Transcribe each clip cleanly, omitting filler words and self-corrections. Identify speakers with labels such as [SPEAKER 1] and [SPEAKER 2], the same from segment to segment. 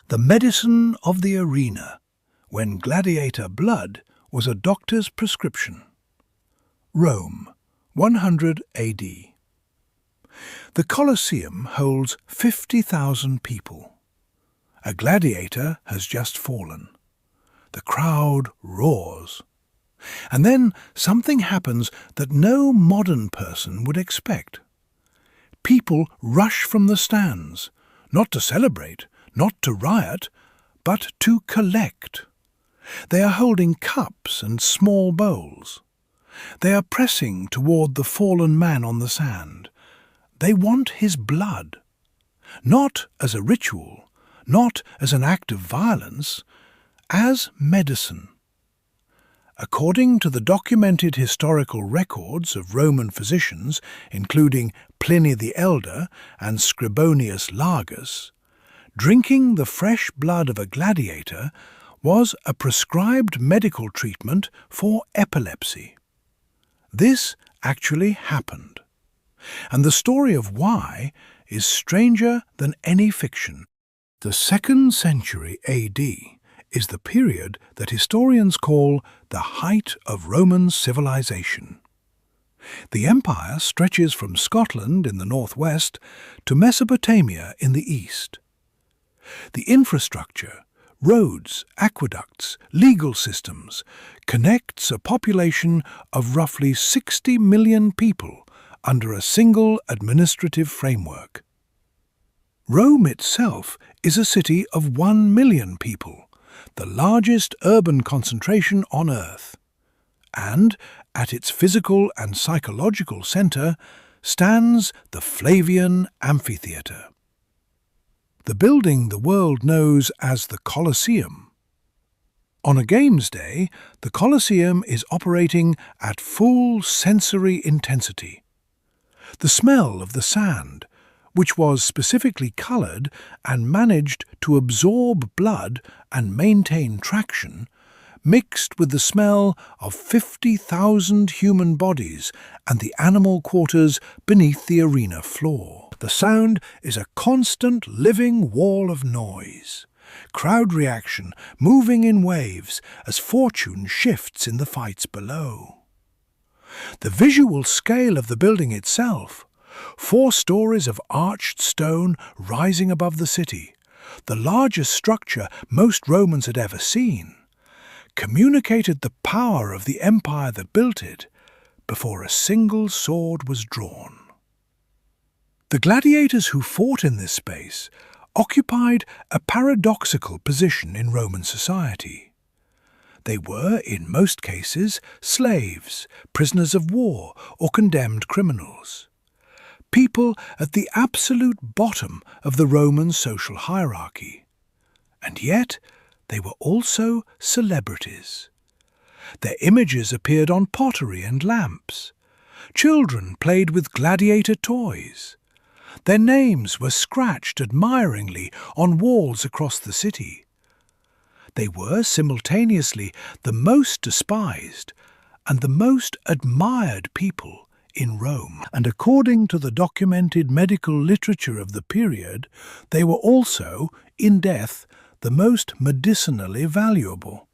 [SPEAKER 1] The medicine of the arena, when gladiator blood was a doctor's prescription. Rome, 100 AD. The Colosseum holds 50,000 people. A gladiator has just fallen. The crowd roars. And then something happens that no modern person would expect. People rush from the stands, not to celebrate, not to riot, but to collect. They are holding cups and small bowls. They are pressing toward the fallen man on the sand. They want his blood, not as a ritual, not as an act of violence, as medicine. According to the documented historical records of Roman physicians, including Pliny the Elder and Scribonius Largus, drinking the fresh blood of a gladiator was a prescribed medical treatment for epilepsy. This actually happened, and the story of why is stranger than any fiction. The 2nd century AD is the period that historians call the height of Roman civilization. The empire stretches from Scotland in the northwest to Mesopotamia in the east. The infrastructure, roads, aqueducts, legal systems, connects a population of roughly 60 million people under a single administrative framework. Rome itself is a city of 1 million people, the largest urban concentration on Earth. And at its physical and psychological centre stands the Flavian Amphitheatre, the building the world knows as the Colosseum. On a games day, the Colosseum is operating at full sensory intensity. The smell of the sand, which was specifically coloured and managed to absorb blood and maintain traction, mixed with the smell of 50,000 human bodies and the animal quarters beneath the arena floor. The sound is a constant living wall of noise, crowd reaction moving in waves as fortune shifts in the fights below. The visual scale of the building itself, 4 stories of arched stone rising above the city, the largest structure most Romans had ever seen, communicated the power of the empire that built it before a single sword was drawn. The gladiators who fought in this space occupied a paradoxical position in Roman society. They were, in most cases, slaves, prisoners of war, or condemned criminals. People at the absolute bottom of the Roman social hierarchy. And yet, they were also celebrities. Their images appeared on pottery and lamps. Children played with gladiator toys. Their names were scratched admiringly on walls across the city. They were simultaneously the most despised and the most admired people in Rome, and according to the documented medical literature of the period, they were also, in death, the most medicinally valuable.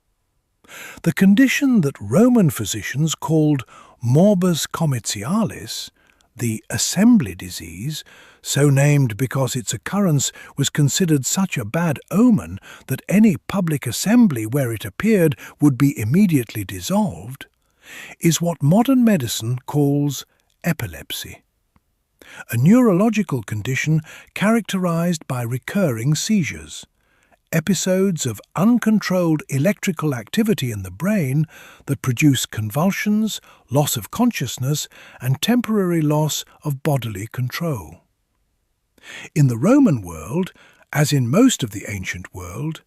[SPEAKER 1] The condition that Roman physicians called morbus comitialis, the assembly disease, so named because its occurrence was considered such a bad omen that any public assembly where it appeared would be immediately dissolved, is what modern medicine calls epilepsy, a neurological condition characterized by recurring seizures, episodes of uncontrolled electrical activity in the brain that produce convulsions, loss of consciousness, and temporary loss of bodily control. In the Roman world, as in most of the ancient world,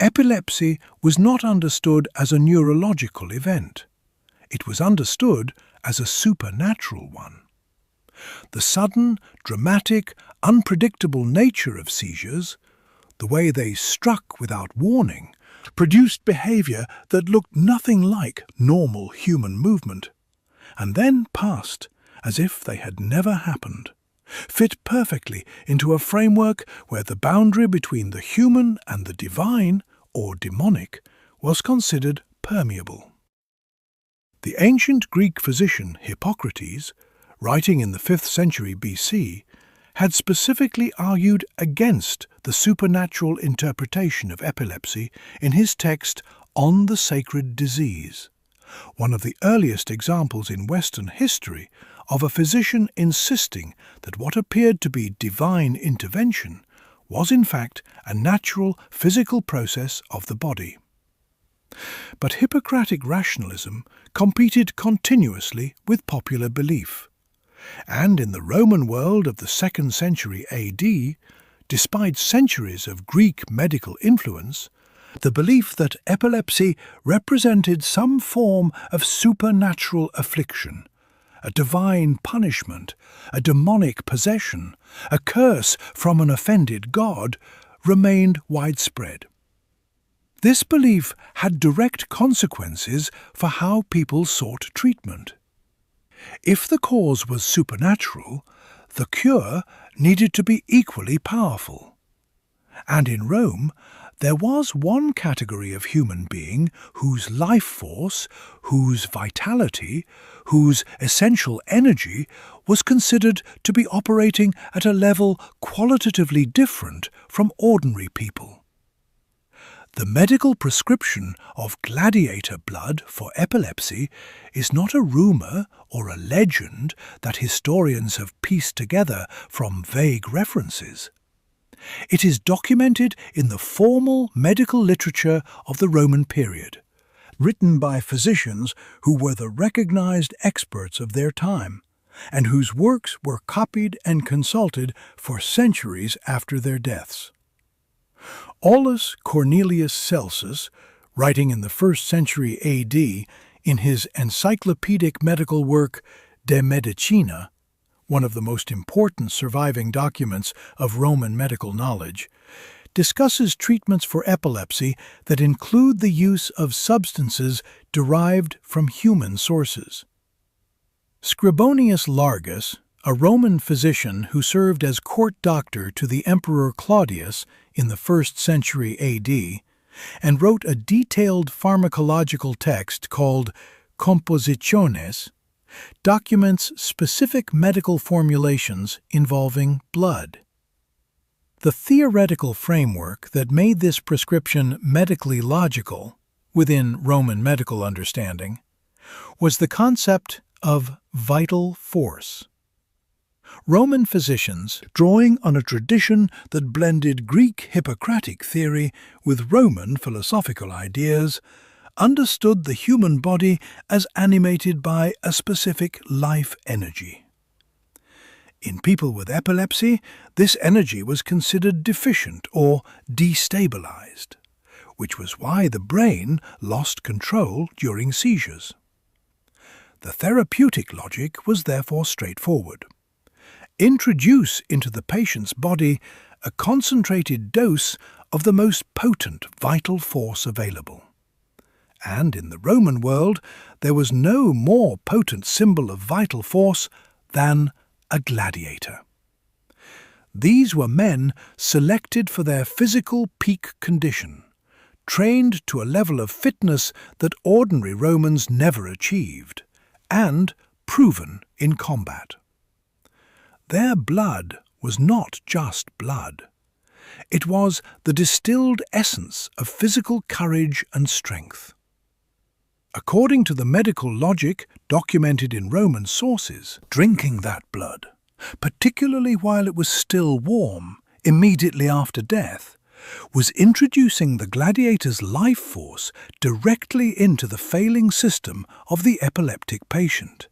[SPEAKER 1] epilepsy was not understood as a neurological event. It was understood as a supernatural one. The sudden, dramatic, unpredictable nature of seizures, the way they struck without warning, produced behaviour that looked nothing like normal human movement, and then passed as if they had never happened. fit perfectly into a framework where the boundary between the human and the divine, or demonic, was considered permeable. The ancient Greek physician Hippocrates, writing in the 5th century BC, had specifically argued against the supernatural interpretation of epilepsy in his text On the Sacred Disease, one of the earliest examples in Western history of a physician insisting that what appeared to be divine intervention was in fact a natural physical process of the body. But Hippocratic rationalism competed continuously with popular belief, and in the Roman world of the 2nd century AD, despite centuries of Greek medical influence, the belief that epilepsy represented some form of supernatural affliction, a divine punishment, a demonic possession, a curse from an offended god, remained widespread. This belief had direct consequences for how people sought treatment. If the cause was supernatural, the cure needed to be equally powerful. And in Rome, there was one category of human being whose life force, whose vitality, whose essential energy was considered to be operating at a level qualitatively different from ordinary people. The medical prescription of gladiator blood for epilepsy is not a rumour or a legend that historians have pieced together from vague references. It is documented in the formal medical literature of the Roman period, written by physicians who were the recognized experts of their time, and whose works were copied and consulted for centuries after their deaths. Aulus Cornelius Celsus, writing in the 1st century AD in his encyclopedic medical work De Medicina, one of the most important surviving documents of Roman medical knowledge, discusses treatments for epilepsy that include the use of substances derived from human sources. Scribonius Largus, a Roman physician who served as court doctor to the Emperor Claudius in the 1st century AD, and wrote a detailed pharmacological text called Compositiones, documents specific medical formulations involving blood. The theoretical framework that made this prescription medically logical, within Roman medical understanding, was the concept of vital force. Roman physicians, drawing on a tradition that blended Greek Hippocratic theory with Roman philosophical ideas, understood the human body as animated by a specific life energy. In people with epilepsy, this energy was considered deficient or destabilized, which was why the brain lost control during seizures. The therapeutic logic was therefore straightforward. Introduce into the patient's body a concentrated dose of the most potent vital force available. And in the Roman world, there was no more potent symbol of vital force than a gladiator. These were men selected for their physical peak condition, trained to a level of fitness that ordinary Romans never achieved, and proven in combat. Their blood was not just blood. It was the distilled essence of physical courage and strength. According to the medical logic documented in Roman sources, drinking that blood, particularly while it was still warm, immediately after death, was introducing the gladiator's life force directly into the failing system of the epileptic patient.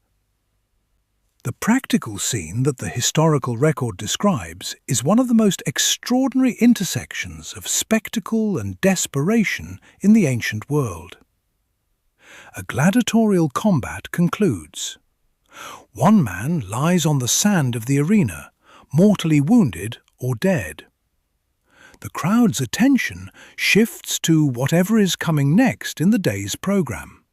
[SPEAKER 1] The practical scene that the historical record describes is one of the most extraordinary intersections of spectacle and desperation in the ancient world. A gladiatorial combat concludes. One man lies on the sand of the arena, mortally wounded or dead. The crowd's attention shifts to whatever is coming next in the day's program.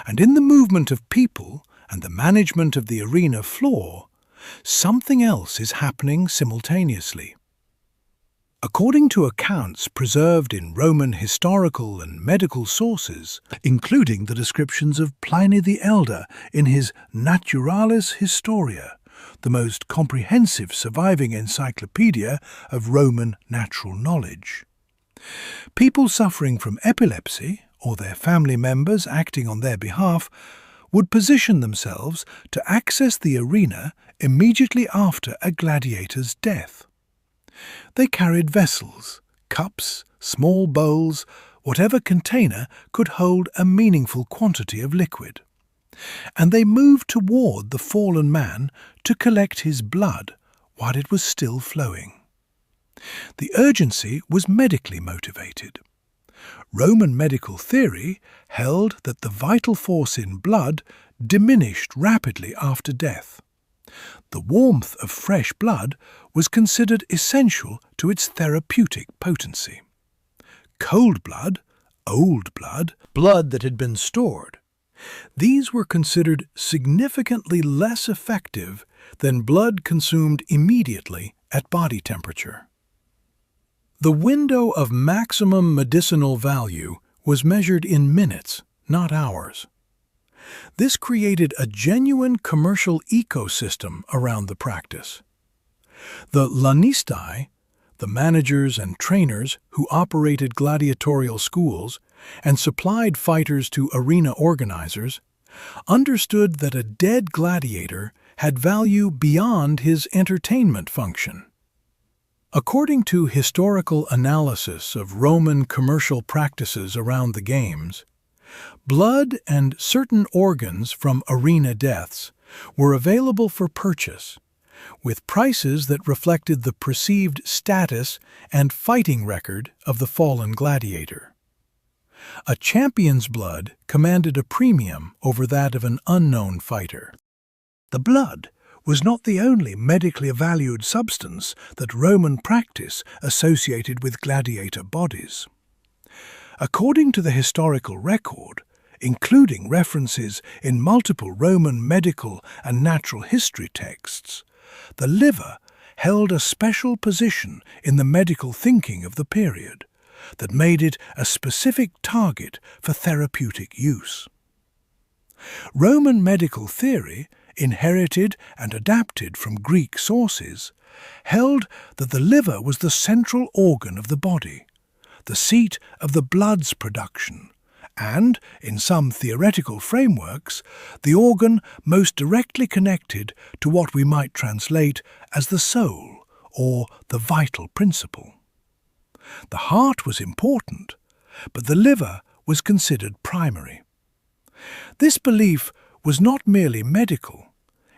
[SPEAKER 1] And in the movement of people and the management of the arena floor, something else is happening simultaneously. According to accounts preserved in Roman historical and medical sources, including the descriptions of Pliny the Elder in his Naturalis Historia, the most comprehensive surviving encyclopedia of Roman natural knowledge, people suffering from epilepsy, or their family members acting on their behalf, would position themselves to access the arena immediately after a gladiator's death. They carried vessels, cups, small bowls, whatever container could hold a meaningful quantity of liquid, and they moved toward the fallen man to collect his blood while it was still flowing. The urgency was medically motivated. Roman medical theory held that the vital force in blood diminished rapidly after death. The warmth of fresh blood was considered essential to its therapeutic potency. Cold blood, old blood, blood that had been stored, these were considered significantly less effective than blood consumed immediately at body temperature. The window of maximum medicinal value was measured in minutes, not hours. This created a genuine commercial ecosystem around the practice. The lanistae, the managers and trainers who operated gladiatorial schools and supplied fighters to arena organizers, understood that a dead gladiator had value beyond his entertainment function. According to historical analysis of Roman commercial practices around the games, blood and certain organs from arena deaths were available for purchase, with prices that reflected the perceived status and fighting record of the fallen gladiator. A champion's blood commanded a premium over that of an unknown fighter. The blood was not the only medically valued substance that Roman practice associated with gladiator bodies. According to the historical record, including references in multiple Roman medical and natural history texts, the liver held a special position in the medical thinking of the period that made it a specific target for therapeutic use. Roman medical theory, inherited and adapted from Greek sources, held that the liver was the central organ of the body, the seat of the blood's production, and, in some theoretical frameworks, the organ most directly connected to what we might translate as the soul or the vital principle. The heart was important, but the liver was considered primary. This belief was not merely medical,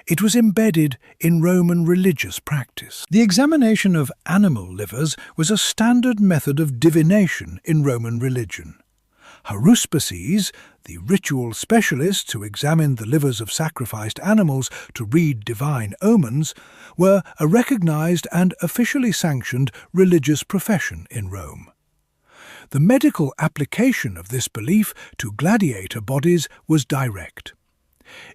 [SPEAKER 1] it was embedded in Roman religious practice. The examination of animal livers was a standard method of divination in Roman religion. Haruspices, the ritual specialists who examined the livers of sacrificed animals to read divine omens, were a recognized and officially sanctioned religious profession in Rome. The medical application of this belief to gladiator bodies was direct.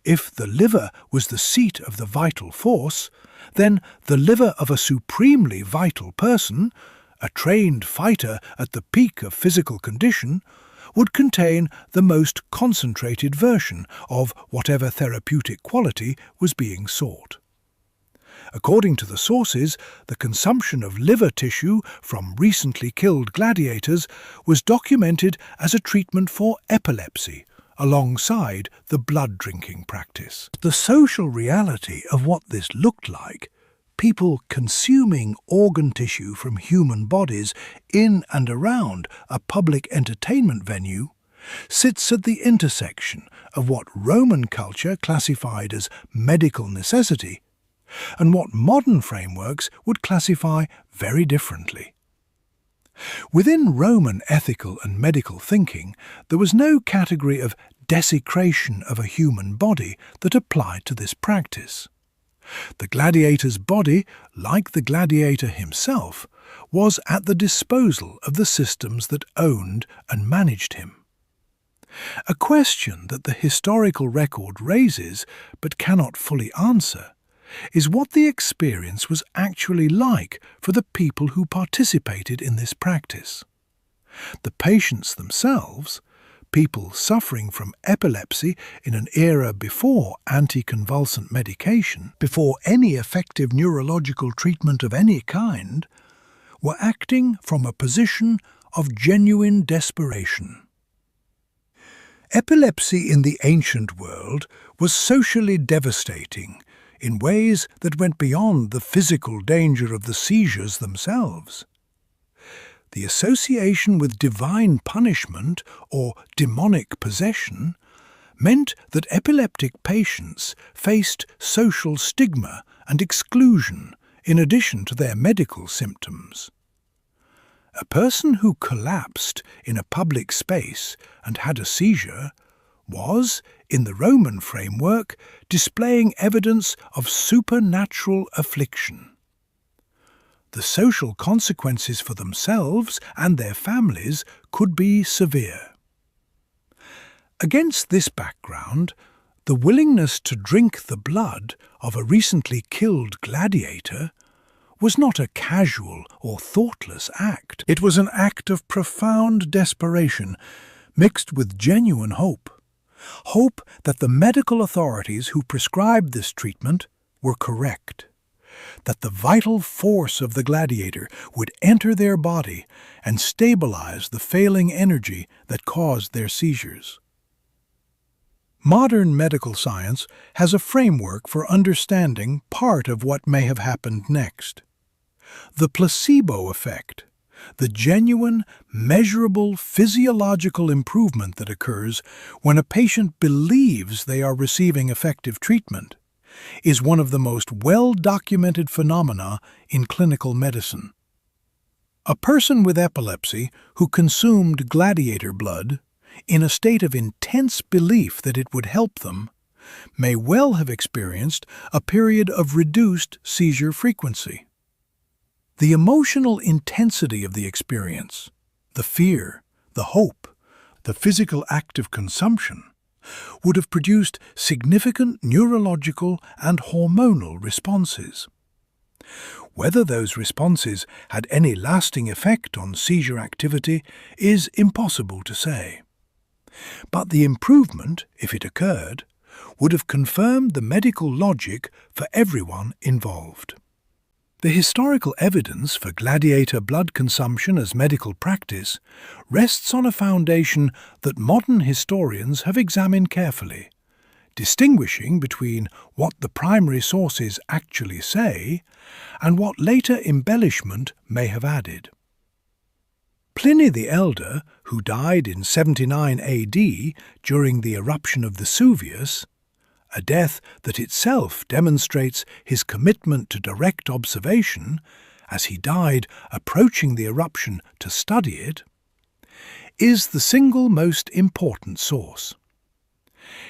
[SPEAKER 1] If the liver was the seat of the vital force, then the liver of a supremely vital person, a trained fighter at the peak of physical condition, would contain the most concentrated version of whatever therapeutic quality was being sought. According to the sources, the consumption of liver tissue from recently killed gladiators was documented as a treatment for epilepsy, alongside the blood-drinking practice. The social reality of what this looked like, people consuming organ tissue from human bodies in and around a public entertainment venue, sits at the intersection of what Roman culture classified as medical necessity and what modern frameworks would classify very differently. Within Roman ethical and medical thinking, there was no category of desecration of a human body that applied to this practice. The gladiator's body, like the gladiator himself, was at the disposal of the systems that owned and managed him. A question that the historical record raises but cannot fully answer is what the experience was actually like for the people who participated in this practice. The patients themselves, people suffering from epilepsy in an era before anticonvulsant medication, before any effective neurological treatment of any kind, were acting from a position of genuine desperation. Epilepsy in the ancient world was socially devastating in ways that went beyond the physical danger of the seizures themselves. The association with divine punishment or demonic possession meant that epileptic patients faced social stigma and exclusion in addition to their medical symptoms. A person who collapsed in a public space and had a seizure was, in the Roman framework, displaying evidence of supernatural affliction. The social consequences for themselves and their families could be severe. Against this background, the willingness to drink the blood of a recently killed gladiator was not a casual or thoughtless act. It was an act of profound desperation mixed with genuine hope. Hope that the medical authorities who prescribed this treatment were correct, that the vital force of the gladiator would enter their body and stabilize the failing energy that caused their seizures. Modern medical science has a framework for understanding part of what may have happened next. The placebo effect, the genuine, measurable physiological improvement that occurs when a patient believes they are receiving effective treatment, is one of the most well-documented phenomena in clinical medicine. A person with epilepsy who consumed gladiator blood, in a state of intense belief that it would help them, may well have experienced a period of reduced seizure frequency. The emotional intensity of the experience, the fear, the hope, the physical act of consumption, would have produced significant neurological and hormonal responses. Whether those responses had any lasting effect on seizure activity is impossible to say. But the improvement, if it occurred, would have confirmed the medical logic for everyone involved. The historical evidence for gladiator blood consumption as medical practice rests on a foundation that modern historians have examined carefully, distinguishing between what the primary sources actually say and what later embellishment may have added. Pliny the Elder, who died in 79 AD during the eruption of Vesuvius, a death that itself demonstrates his commitment to direct observation, as he died approaching the eruption to study it, is the single most important source.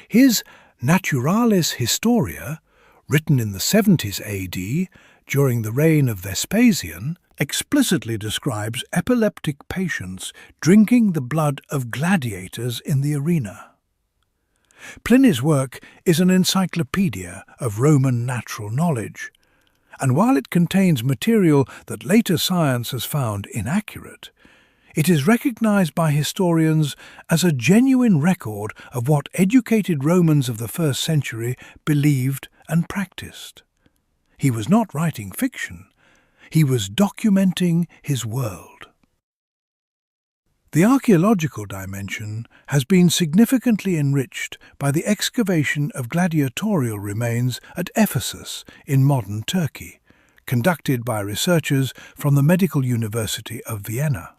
[SPEAKER 1] His Naturalis Historia, written in the 70s AD during the reign of Vespasian, explicitly describes epileptic patients drinking the blood of gladiators in the arena. Pliny's work is an encyclopedia of Roman natural knowledge, and while it contains material that later science has found inaccurate, it is recognized by historians as a genuine record of what educated Romans of the first century believed and practiced. He was not writing fiction, he was documenting his world. The archaeological dimension has been significantly enriched by the excavation of gladiatorial remains at Ephesus in modern Turkey, conducted by researchers from the Medical University of Vienna.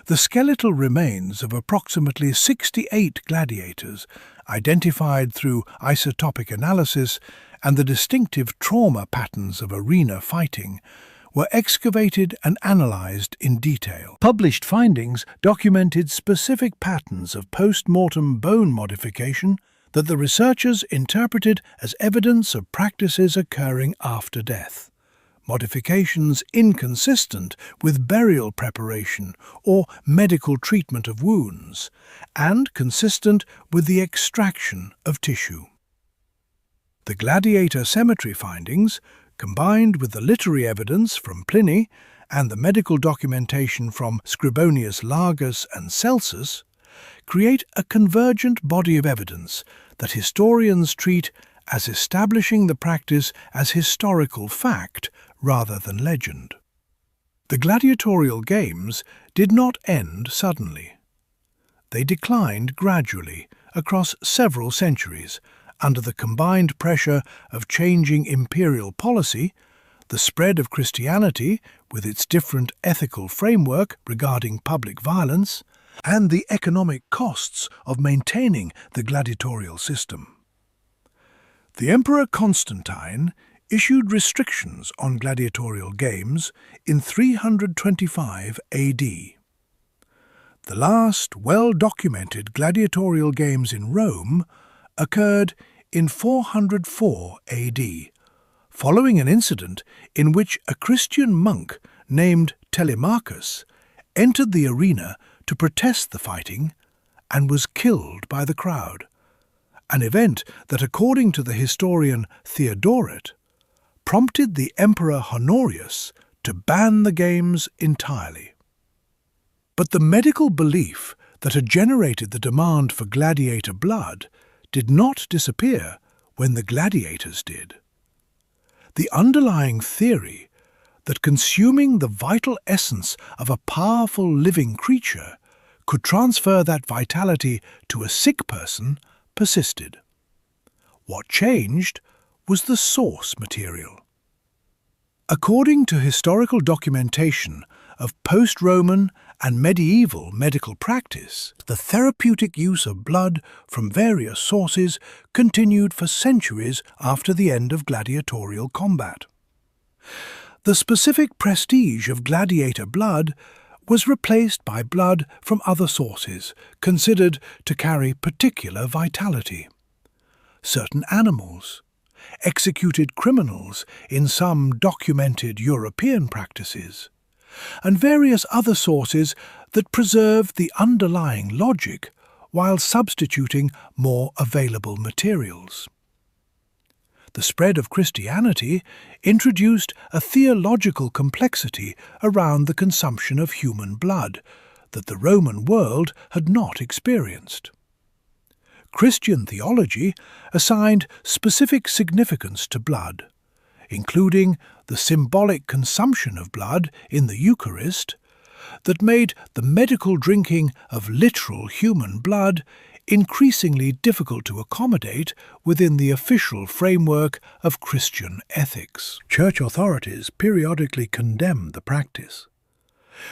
[SPEAKER 1] The skeletal remains of approximately 68 gladiators, identified through isotopic analysis and the distinctive trauma patterns of arena fighting, were excavated and analyzed in detail. Published findings documented specific patterns of post-mortem bone modification that the researchers interpreted as evidence of practices occurring after death, modifications inconsistent with burial preparation or medical treatment of wounds, and consistent with the extraction of tissue. The gladiator cemetery findings, combined with the literary evidence from Pliny and the medical documentation from Scribonius Largus and Celsus, create a convergent body of evidence that historians treat as establishing the practice as historical fact rather than legend. The gladiatorial games did not end suddenly. They declined gradually across several centuries under the combined pressure of changing imperial policy, the spread of Christianity with its different ethical framework regarding public violence, and the economic costs of maintaining the gladiatorial system. The Emperor Constantine issued restrictions on gladiatorial games in 325 AD. The last well-documented gladiatorial games in Rome occurred in 404 AD, following an incident in which a Christian monk named Telemachus entered the arena to protest the fighting and was killed by the crowd, an event that, according to the historian Theodoret, prompted the Emperor Honorius to ban the games entirely. But the medical belief that had generated the demand for gladiator blood did not disappear when the gladiators did. The underlying theory that consuming the vital essence of a powerful living creature could transfer that vitality to a sick person persisted. What changed was the source material. According to historical documentation of post-Roman and medieval medical practice, the therapeutic use of blood from various sources continued for centuries after the end of gladiatorial combat. The specific prestige of gladiator blood was replaced by blood from other sources considered to carry particular vitality. Certain animals, executed criminals in some documented European practices, and various other sources that preserved the underlying logic while substituting more available materials. The spread of Christianity introduced a theological complexity around the consumption of human blood that the Roman world had not experienced. Christian theology assigned specific significance to blood, including the symbolic consumption of blood in the Eucharist that made the medical drinking of literal human blood increasingly difficult to accommodate within the official framework of Christian ethics. Church authorities periodically condemned the practice.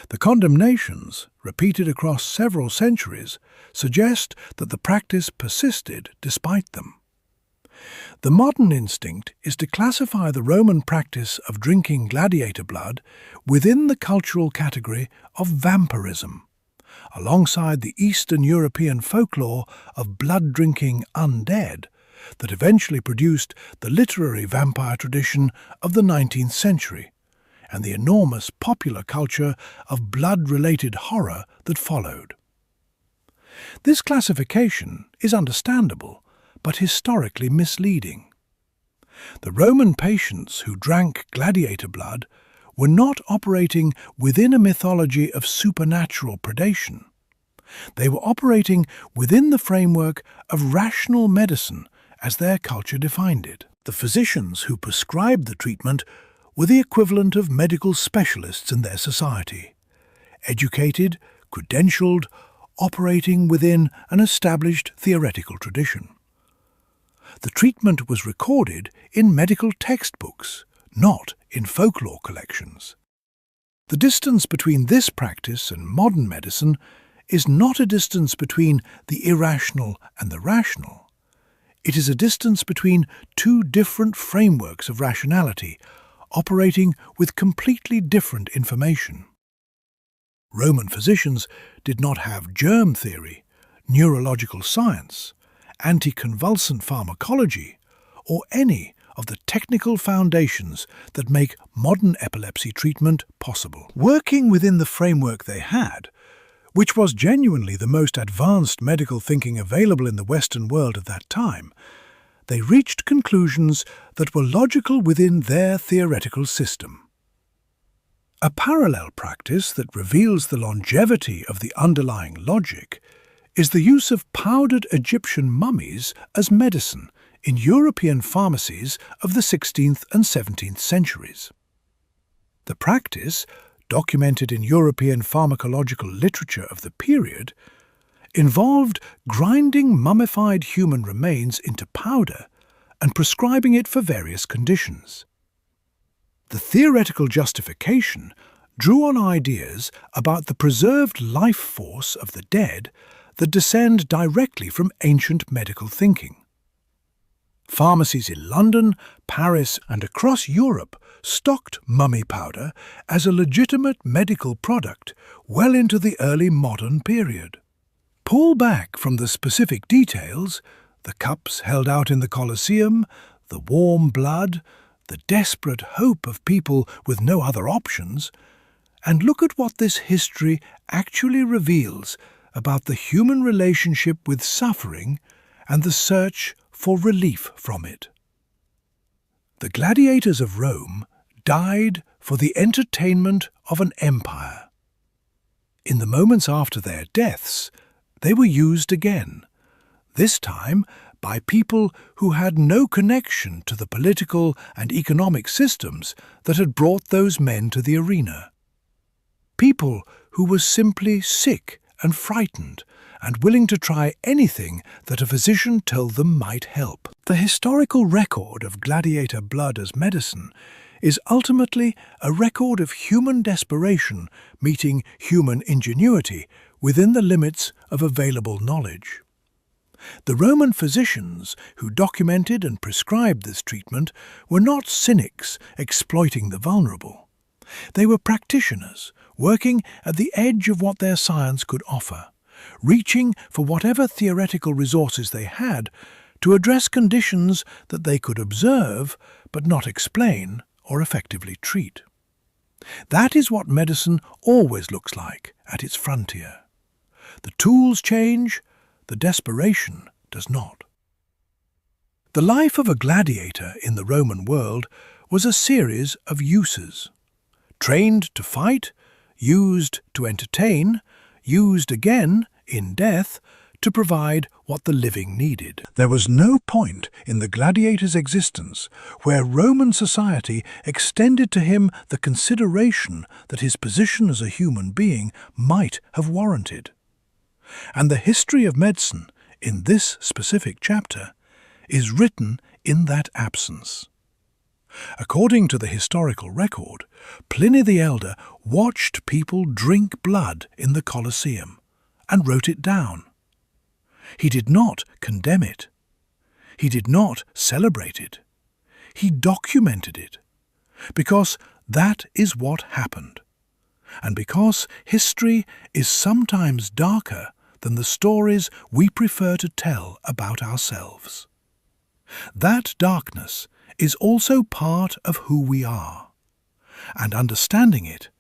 [SPEAKER 1] The condemnations, repeated across several centuries, suggest that the practice persisted despite them. The modern instinct is to classify the Roman practice of drinking gladiator blood within the cultural category of vampirism, alongside the Eastern European folklore of blood-drinking undead that eventually produced the literary vampire tradition of the 19th century and the enormous popular culture of blood-related horror that followed. This classification is understandable, but historically misleading. The Roman patients who drank gladiator blood were not operating within a mythology of supernatural predation. They were operating within the framework of rational medicine as their culture defined it. The physicians who prescribed the treatment were the equivalent of medical specialists in their society, educated, credentialed, operating within an established theoretical tradition. The treatment was recorded in medical textbooks, not in folklore collections. The distance between this practice and modern medicine is not a distance between the irrational and the rational. It is a distance between two different frameworks of rationality, operating with completely different information. Roman physicians did not have germ theory, neurological science, anticonvulsant pharmacology, or any of the technical foundations that make modern epilepsy treatment possible. Working within the framework they had, which was genuinely the most advanced medical thinking available in the Western world at that time, they reached conclusions that were logical within their theoretical system. A parallel practice that reveals the longevity of the underlying logic is the use of powdered Egyptian mummies as medicine in European pharmacies of the 16th and 17th centuries. The practice, documented in European pharmacological literature of the period, involved grinding mummified human remains into powder and prescribing it for various conditions. The theoretical justification drew on ideas about the preserved life force of the dead that descend directly from ancient medical thinking. Pharmacies in London, Paris, and across Europe stocked mummy powder as a legitimate medical product well into the early modern period. Pull back from the specific details, the cups held out in the Colosseum, the warm blood, the desperate hope of people with no other options, and look at what this history actually reveals about the human relationship with suffering and the search for relief from it. The gladiators of Rome died for the entertainment of an empire. In the moments after their deaths, they were used again, this time by people who had no connection to the political and economic systems that had brought those men to the arena. People who were simply sick and frightened and willing to try anything that a physician told them might help. The historical record of gladiator blood as medicine is ultimately a record of human desperation meeting human ingenuity within the limits of available knowledge. The Roman physicians who documented and prescribed this treatment were not cynics exploiting the vulnerable. They were practitioners working at the edge of what their science could offer, reaching for whatever theoretical resources they had to address conditions that they could observe but not explain or effectively treat. That is what medicine always looks like at its frontier. The tools change, the desperation does not. The life of a gladiator in the Roman world was a series of uses. Trained to fight, used to entertain, used again, in death, to provide what the living needed. There was no point in the gladiator's existence where Roman society extended to him the consideration that his position as a human being might have warranted. And the history of medicine, in this specific chapter, is written in that absence. According to the historical record, Pliny the Elder watched people drink blood in the Colosseum and wrote it down. He did not condemn it. He did not celebrate it. He documented it, because that is what happened, and because history is sometimes darker than the stories we prefer to tell about ourselves. That darkness is also part of who we are, and understanding it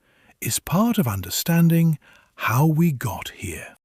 [SPEAKER 1] is part of understanding how we got here.